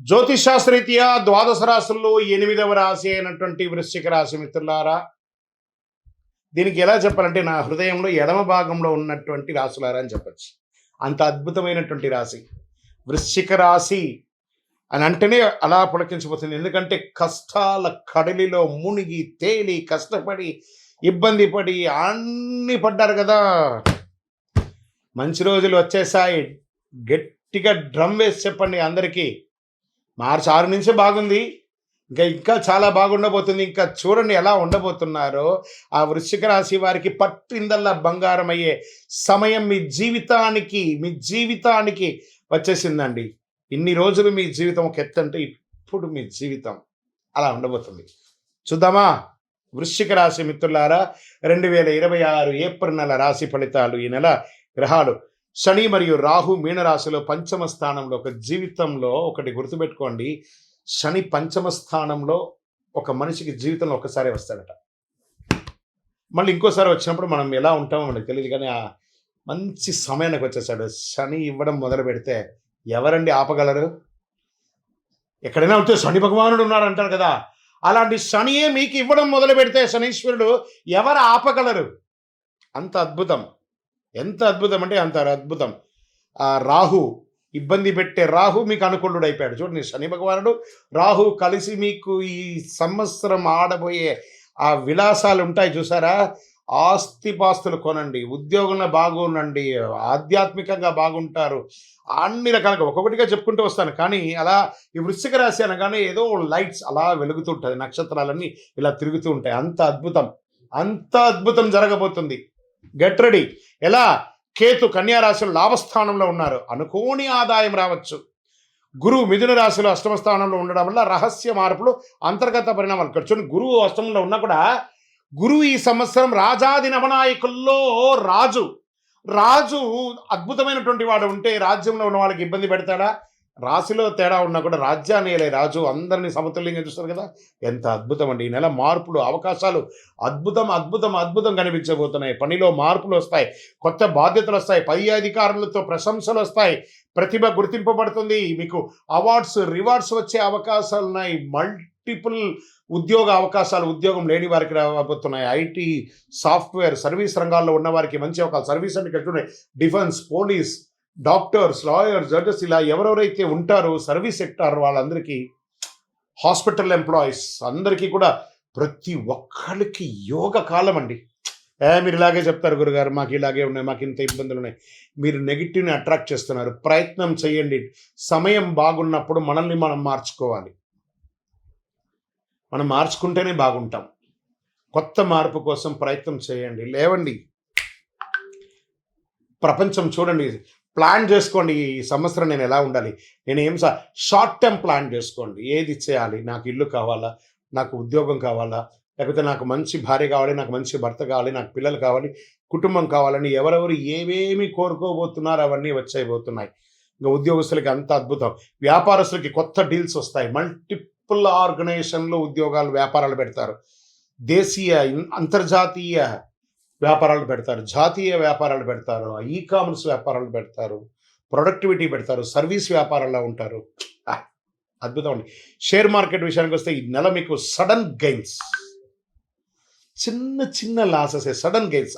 జ్యోతిషాస్త్రరీత్యా ద్వాదశ రాశుల్లో 8వ రాశి అయినటువంటి వృశ్చిక రాశి మిత్రులారా, దీనికి ఎలా చెప్పాలంటే నా హృదయంలో ఎడమ భాగంలో ఉన్నటువంటి రాశులారా అని చెప్పచ్చు. అంత అద్భుతమైనటువంటి రాశి వృశ్చిక రాశి అని అంటేనే అలా పులకించిపోతుంది. ఎందుకంటే కష్టాల కడలిలో మునిగి తేలి కష్టపడి ఇబ్బంది పడి అన్ని పడ్డారు కదా. మంచి రోజులు వచ్చేసాయి. గట్టిగా డ్రమ్ వేసి చెప్పండి అందరికీ. మార్చి 6 నుంచే బాగుంది, ఇంకా చాలా బాగుండబోతుంది. ఇంకా చూడండి ఎలా ఉండబోతున్నారో. ఆ వృశ్చిక రాశి వారికి పట్టిందల్లా బంగారం అయ్యే సమయం మీ జీవితానికి వచ్చేసిందండి. ఇన్ని రోజులు మీ జీవితం ఒక ఎత్తు అంటే ఇప్పుడు మీ జీవితం అలా ఉండబోతుంది. చూద్దామా వృశ్చిక రాశి మిత్రులారా, 2026 ఏప్రిల్ నెల రాశి ఫలితాలు. ఈ నెల గ్రహాలు శని మరియు రాహు మీనరాశిలో పంచమ స్థానంలో. ఒక జీవితంలో ఒకటి గుర్తుపెట్టుకోండి, శని పంచమ స్థానంలో ఒక మనిషికి జీవితంలో ఒకసారి వస్తాడట. మళ్ళీ ఇంకోసారి వచ్చినప్పుడు మనం ఎలా ఉంటామో మనకు తెలియదు, కానీ ఆ మంచి సమయానికి వచ్చేసాడు. శని ఇవ్వడం మొదలు పెడితే ఎవరండి ఆపగలరు? ఎక్కడైనా ఉంటే శని భగవానుడు ఉన్నాడు అంటారు కదా, అలాంటి శనియే మీకు ఇవ్వడం మొదలు పెడితే శనీశ్వరుడు ఎవరు ఆపగలరు? అంత అద్భుతం. ఎంత అద్భుతం అంటే అంత అద్భుతం. ఆ రాహు ఇబ్బంది పెట్టే రాహు మీకు అనుకూలుడు అయిపోయాడు. చూడండి, శని భగవానుడు రాహు కలిసి మీకు ఈ సంవత్సరం ఆడబోయే ఆ విలాసాలు ఉంటాయి చూసారా. ఆస్తిపాస్తులు కొనండి, ఉద్యోగంలో బాగుండండి, ఆధ్యాత్మికంగా బాగుంటారు, అన్ని రకాలుగా ఒక్కొక్కటిగా చెప్పుకుంటూ వస్తాను. కానీ అలా ఈ వృశ్చిక రాశి అనగానే ఏదో లైట్స్ అలా వెలుగుతుంటుంది, నక్షత్రాలన్నీ ఇలా తిరుగుతూ ఉంటాయి. అంత అద్భుతం జరగబోతుంది. Get ready. ఎలా? కేతు కన్యా రాశిలో లాభస్థానంలో ఉన్నారు, అనుకోని ఆదాయం రావచ్చు. గురువు మిథున రాశిలో అష్టమ స్థానంలో ఉండడం వల్ల రహస్య మార్పులు, అంతర్గత పరిణామాలు. చూడండి, గురువు అష్టమంలో ఉన్నా కూడా గురువు ఈ సంవత్సరం రాజాది నవనాయకుల్లో రాజు అద్భుతమైనటువంటి వాడు ఉంటే రాజ్యంలో ఉన్న వాళ్ళకి ఇబ్బంది పెడతాడా? రాశిలో తేడా ఉన్నా కూడా రాజ్యాన్ని రాజు అందరినీ సమతుల్యంగా చూస్తారు కదా. ఎంత అద్భుతం అండి. ఈ నెల మార్పులు, అవకాశాలు అద్భుతం కనిపించబోతున్నాయి. పనిలో మార్పులు వస్తాయి, కొత్త బాధ్యతలు వస్తాయి, పై అధికారులతో ప్రశంసలు వస్తాయి, ప్రతిభ గుర్తింపబడుతుంది, మీకు అవార్డ్స్ రివార్డ్స్ వచ్చే అవకాశాలు ఉన్నాయి, మల్టిపుల్ ఉద్యోగ అవకాశాలు ఉద్యోగం లేని వారికి రాబోతున్నాయి. ఐటీ, సాఫ్ట్వేర్, సర్వీస్ రంగాల్లో ఉన్న వారికి మంచి అవకాశాలు. సర్వీస్ అంటే ఇక్కడ defence, police, doctors, lawyers, judges, ఇలా ఎవరెవరైతే ఉంటారో సర్వీస్ సెక్టార్ వాళ్ళందరికీ, హాస్పిటల్ ఎంప్లాయీస్ అందరికీ కూడా ప్రతి ఒక్కరికి యోగ కాలం అండి. మీరు ఇలాగే చెప్తారు గురుగారు, మాకు ఇలాగే ఉన్నాయి, మాకు ఇంత ఇబ్బందులు ఉన్నాయి. మీరు నెగిటివ్ని అట్రాక్ట్ చేస్తున్నారు. ప్రయత్నం చేయండి. సమయం బాగున్నప్పుడు మనల్ని మనం మార్చుకోవాలి. మనం మార్చుకుంటేనే బాగుంటాం. కొత్త మార్పు కోసం ప్రయత్నం చేయండి. లేవండి, ప్రపంచం చూడండి. ప్లాన్ చేసుకోండి, ఈ సంవత్సరం నేను ఎలా ఉండాలి, నేను షార్ట్ టర్మ్ ప్లాన్ చేసుకోండి. ఏది చేయాలి? నాకు ఇల్లు కావాలా, నాకు ఉద్యోగం కావాలా, లేకపోతే నాకు మంచి భార్య కావాలి, నాకు మంచి భర్త కావాలి, నాకు పిల్లలు కావాలి, కుటుంబం కావాలని ఎవరెవరు ఏమేమి కోరుకోబోతున్నారో అవన్నీ వచ్చేయబోతున్నాయి. ఇంకా ఉద్యోగస్తులకి అంత అద్భుతం. వ్యాపారస్తులకి కొత్త డీల్స్ వస్తాయి. మల్టిపుల్ ఆర్గనైజేషన్లో ఉద్యోగాలు, వ్యాపారాలు పెడతారు. దేశీయ, అంతర్జాతీయ వ్యాపారాలు పెడతారు, జాతీయ వ్యాపారాలు పెడతారు, ఈ-కామర్స్ వ్యాపారాలు పెడతారు, ప్రొడక్టివిటీ పెడతారు, సర్వీస్ వ్యాపారాల్లో ఉంటారు. అద్భుతం అండి. షేర్ మార్కెట్ విషయానికి వస్తే ఈ నెల మీకు సడన్ గెయిన్స్, చిన్న లాసెస్, సడన్ గెయిన్స్.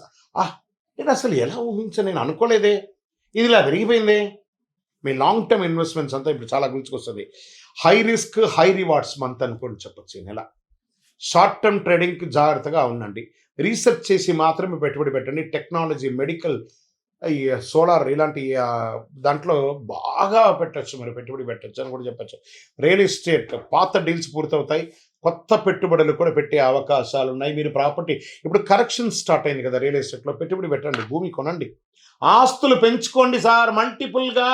నేను అసలు ఎలా ఊహించాను, నేను అనుకోలేదే, ఇది ఇలా పెరిగిపోయిందే. మీ లాంగ్ టర్మ్ ఇన్వెస్ట్మెంట్స్ అంతా ఇప్పుడు చాలా గుర్తుకొస్తుంది. High risk high rewards month అనుకోండి చెప్పచ్చు ఈ నెల. షార్ట్ టర్మ్ ట్రేడింగ్కి జాగ్రత్తగా ఉండండి. రీసెర్చ్ చేసి మాత్రమే పెట్టుబడి పెట్టండి. టెక్నాలజీ, మెడికల్, ఈ సోలార్ ఇలాంటి దాంట్లో బాగా పెట్టచ్చు, మరి పెట్టుబడి పెట్టచ్చు అని కూడా చెప్పచ్చు. రియల్ ఎస్టేట్, పాత డీల్స్ పూర్తవుతాయి, కొత్త పెట్టుబడులు కూడా పెట్టే అవకాశాలు ఉన్నాయి. మీరు ప్రాపర్టీ, ఇప్పుడు కరెక్షన్ స్టార్ట్ అయింది కదా, రియల్ ఎస్టేట్లో పెట్టుబడి పెట్టండి, భూమి కొనండి, ఆస్తులు పెంచుకోండి సార్ మల్టిపుల్గా.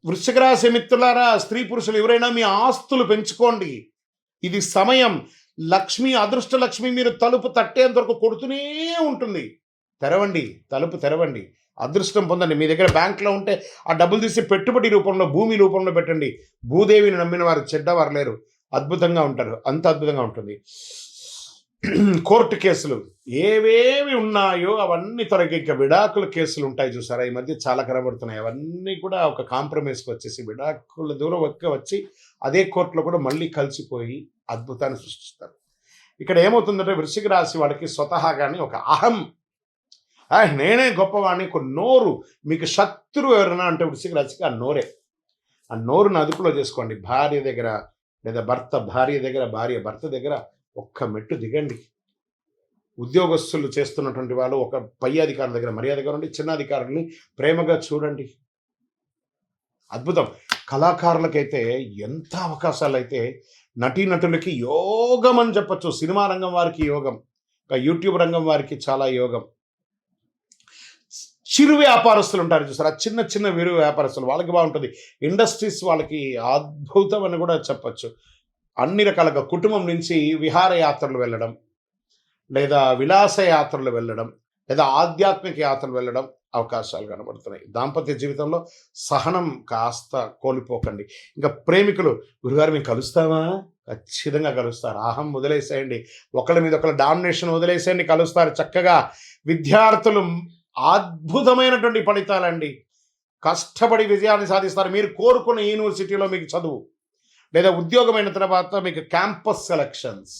వృశ్చిక రాశి మిత్రులారా, స్త్రీ పురుషులు ఎవరైనా మీ ఆస్తులు పెంచుకోండి. ఇది సమయం. లక్ష్మి, అదృష్ట లక్ష్మి మీరు తలుపు తట్టేంత వరకు కొడుతూనే ఉంటుంది. తలుపు తెరవండి, అదృష్టం పొందండి. మీ దగ్గర బ్యాంకులో ఉంటే ఆ డబ్బులు తీసి పెట్టుబడి రూపంలో, భూమి రూపంలో పెట్టండి. భూదేవిని నమ్మిన వారు చెడ్డవారు లేరు, అద్భుతంగా ఉంటారు. అంత అద్భుతంగా ఉంటుంది. కోర్టు కేసులు ఏవేవి ఉన్నాయో అవన్నీ త్వరగా ఇంకా విడాకుల కేసులు ఉంటాయి చూసారా, ఈ మధ్య చాలా కనబడుతున్నాయి. అవన్నీ కూడా ఒక కాంప్రమైజ్కి వచ్చేసి విడాకుల దూరం వచ్చి అదే కోర్టులో కూడా మళ్ళీ కలిసిపోయి అద్భుతాన్ని సృష్టిస్తారు. ఇక్కడ ఏమవుతుందంటే వృశ్చిక రాశి వాడికి స్వతహాగానే ఒక అహం, నేనే గొప్పవాడిని, ఒక నోరు. మీకు శత్రువు ఎవరైనా అంటే వృశ్చిక రాశికి ఆ నోరే. ఆ నోరును అదుపులో చేసుకోండి. భార్య దగ్గర లేదా భర్త భార్య దగ్గర, భార్య భర్త దగ్గర ఒక్క మెట్టు దిగండి. ఉద్యోగస్తులు చేస్తున్నటువంటి వాళ్ళు ఒక పై అధికారుల దగ్గర మర్యాదగా ఉండి చిన్న అధికారుల్ని ప్రేమగా చూడండి. అద్భుతం. కళాకారులకైతే ఎంత అవకాశాలు అయితే, నటీనటులకి యోగం అని చెప్పచ్చు. సినిమా రంగం వారికి యోగం, యూట్యూబ్ రంగం వారికి చాలా యోగం. చిరు వ్యాపారస్తులు ఉంటారు చూసారు, ఆ చిన్న చిన్న వీరు వ్యాపారస్తులు, వాళ్ళకి బాగుంటుంది. ఇండస్ట్రీస్ వాళ్ళకి అద్భుతం అని కూడా చెప్పచ్చు. అన్ని రకాలుగా కుటుంబం నుంచి విహారయాత్రలు వెళ్ళడం, లేదా విలాస యాత్రలు వెళ్ళడం, లేదా ఆధ్యాత్మిక యాత్రలు వెళ్ళడం అవకాశాలు కనబడుతున్నాయి. దాంపత్య జీవితంలో సహనం కాస్త కోల్పోకండి. ఇంకా ప్రేమికులు, గురుగారు మేము కలుస్తామా? ఖచ్చితంగా కలుస్తారు. అహం వదిలేసేయండి, ఒకళ్ళ మీద ఒకళ్ళ డామినేషన్ వదిలేసేయండి, కలుస్తారు చక్కగా. విద్యార్థులు అద్భుతమైనటువంటి ఫలితాలండి, కష్టపడి విజయాన్ని సాధిస్తారు. మీరు కోరుకున్న యూనివర్సిటీలో మీకు చదువు, లేదా ఉద్యోగమైన తర్వాత మీకు క్యాంపస్ సెలక్షన్స్,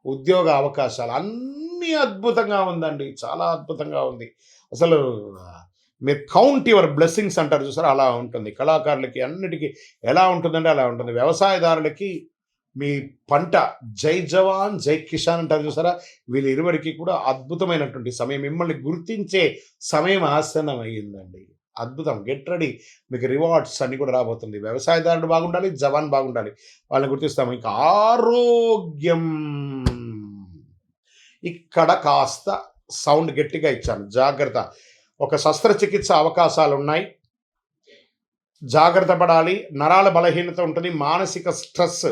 ఉద్యోగ అవకాశాలు అన్నీ అద్భుతంగా ఉందండి, చాలా అద్భుతంగా ఉంది. అసలు మీరు కౌంట్ యువర్ బ్లెస్సింగ్స్ అంటారు చూసారా, అలా ఉంటుంది. కళాకారులకి అన్నిటికీ ఎలా ఉంటుందంటే అలా ఉంటుంది. వ్యవసాయదారులకి మీ పంట జై జవాన్ జై కిసాన్ అంటారు చూసారా, వీళ్ళిరువురికి కూడా అద్భుతమైనటువంటి సమయం, మిమ్మల్ని గుర్తించే సమయం ఆసనం అయ్యిందండి. అద్భుతం. గెట్ రెడీ, మీకు రివార్డ్స్ అన్ని కూడా రాబోతుంది. వ్యవసాయదారుడు బాగుండాలి, జవాన్ బాగుండాలి, వాళ్ళని గుర్తిస్తాము. ఇంకా ఆరోగ్యం, ఇక్కడ కాస్త సౌండ్ గట్టిగా ఇచ్చాను, జాగ్రత్త. ఒక శస్త్రచికిత్స అవకాశాలు ఉన్నాయి, జాగ్రత్త పడాలి. నరాల బలహీనత ఉంటుంది, మానసిక స్ట్రెస్.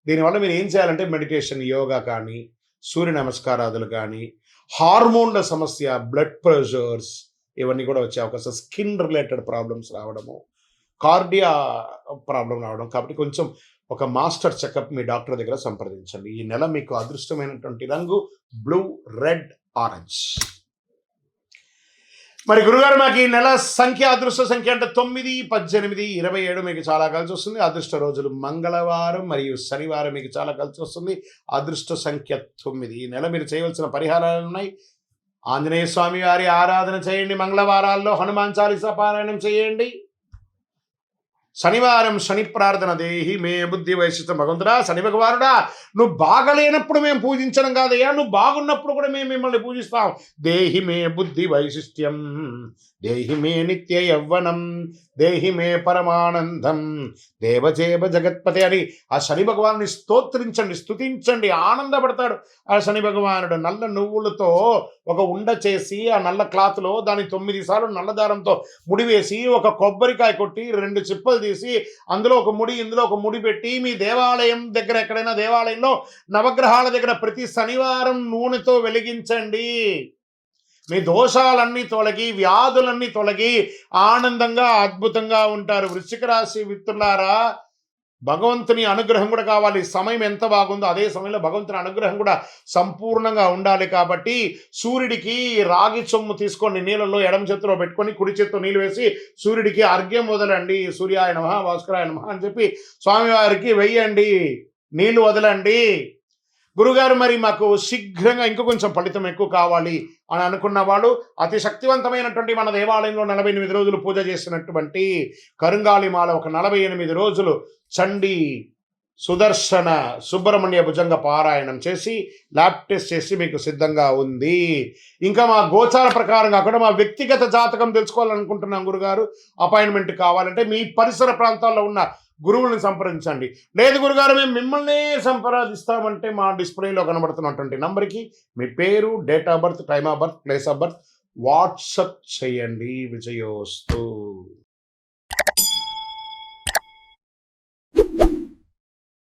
దీనివల్ల మీరు ఏం చేయాలంటే మెడిటేషన్, యోగా కానీ, సూర్య నమస్కారాదులు కానీ, హార్మోన్ల సమస్య, బ్లడ్ ప్రెషర్స్ ఇవన్నీ కూడా వచ్చే అవకాశం, స్కిన్ రిలేటెడ్ ప్రాబ్లమ్స్ రావడము, కార్డియా ప్రాబ్లం రావడం. కాబట్టి కొంచెం ఒక మాస్టర్ చెకప్ మీ డాక్టర్ దగ్గర సంప్రదించండి. ఈ నెల మీకు అదృష్టమైనటువంటి రంగు బ్లూ, రెడ్, ఆరెంజ్. మరి గురుగారు మాకు ఈ నెల సంఖ్య, అదృష్ట సంఖ్య అంటే 9, 18, 27 మీకు చాలా కలిసి వస్తుంది. అదృష్ట రోజులు మంగళవారం మరియు శనివారం మీకు చాలా కలిసి వస్తుంది. అదృష్ట సంఖ్య 9. ఈ నెల మీరు చేయవలసిన పరిహారాలు ఉన్నాయి. ఆంజనేయ స్వామి వారి ఆరాధన చేయండి, మంగళవారాల్లో హనుమాన్ చాలీసా పారాయణం చేయండి. శనివారం శని ప్రార్థన, దేహి మే బుద్ధి వైశిష్ట. భగవంతుడా, శని భగవానుడా, నువ్వు బాగలేనప్పుడు మేము పూజించడం కాదయ్యా, నువ్వు బాగున్నప్పుడు కూడా మేము మిమ్మల్ని పూజిస్తాం. దేహి మే బుద్ధి వైశిష్ట్యం, దేహి మే నిత్య యవ్వనం, దేహి మే పరమానందం, దేవజేవ జగత్పతి అని ఆ శని భగవాన్ని స్తోత్రించండి, స్తుతించండి, ఆనందపడతాడు ఆ శని భగవానుడు. నల్ల నువ్వులతో ఒక ఉండ చేసి ఆ నల్ల క్లాత్లో దాన్ని 9 సార్లు నల్లదారంతో ముడివేసి, ఒక కొబ్బరికాయ కొట్టి 2 చిప్పలు తీసి అందులో ఒక ముడి, ఇందులో ఒక ముడి పెట్టి, మీ దేవాలయం దగ్గర ఎక్కడైనా దేవాలయంలో నవగ్రహాల దగ్గర ప్రతి శనివారం నూనెతో వెలిగించండి. మీ దోషాలన్నీ తొలగి, వ్యాధులన్నీ తొలగి ఆనందంగా అద్భుతంగా ఉంటారు. వృశ్చిక రాశి మిత్రులారా, భగవంతుని అనుగ్రహం కూడా కావాలి. సమయం ఎంత బాగుందో అదే సమయంలో భగవంతుని అనుగ్రహం కూడా సంపూర్ణంగా ఉండాలి. కాబట్టి సూర్యుడికి రాగి చొమ్ము తీసుకోండి, నీళ్ళలో ఎడమ చేతిలో పెట్టుకొని కుడి చేతితో నీళ్ళు వేసి సూర్యుడికి అర్ఘ్యం వదలండి. సూర్యాయ నమః, భాస్కరాయ నమః అని చెప్పి స్వామివారికి వెయ్యండి, నీళ్లు వదలండి. గురుగారు మరి మాకు శీఘ్రంగా ఇంకో కొంచెం ఫలితం ఎక్కువ కావాలి అని అనుకున్న వాళ్ళు, అతి శక్తివంతమైనటువంటి మన దేవాలయంలో 48 రోజులు పూజ చేసినటువంటి కరుంగాళిమాల ఒక 48 రోజులు చండీ, సుదర్శన, సుబ్రహ్మణ్య భుజంగ పారాయణం చేసి ల్యాబ్ టెస్ట్ చేసి మీకు సిద్ధంగా ఉంది. ఇంకా మా గోచార ప్రకారం కాకుండా మా వ్యక్తిగత జాతకం తెలుసుకోవాలనుకుంటున్నాం గురుగారు, అపాయింట్మెంట్ కావాలంటే మీ పరిసర ప్రాంతాల్లో ఉన్న గురువులను సంప్రదించండి. లేదు గురుగారు మేము మిమ్మల్నే సంప్రదిస్తామంటే మా డిస్ప్లేలో కనబడుతున్నటువంటి నంబర్కి మీ పేరు, date of birth, time of birth, place of birth WhatsApp చేయండి. విజయోస్తు.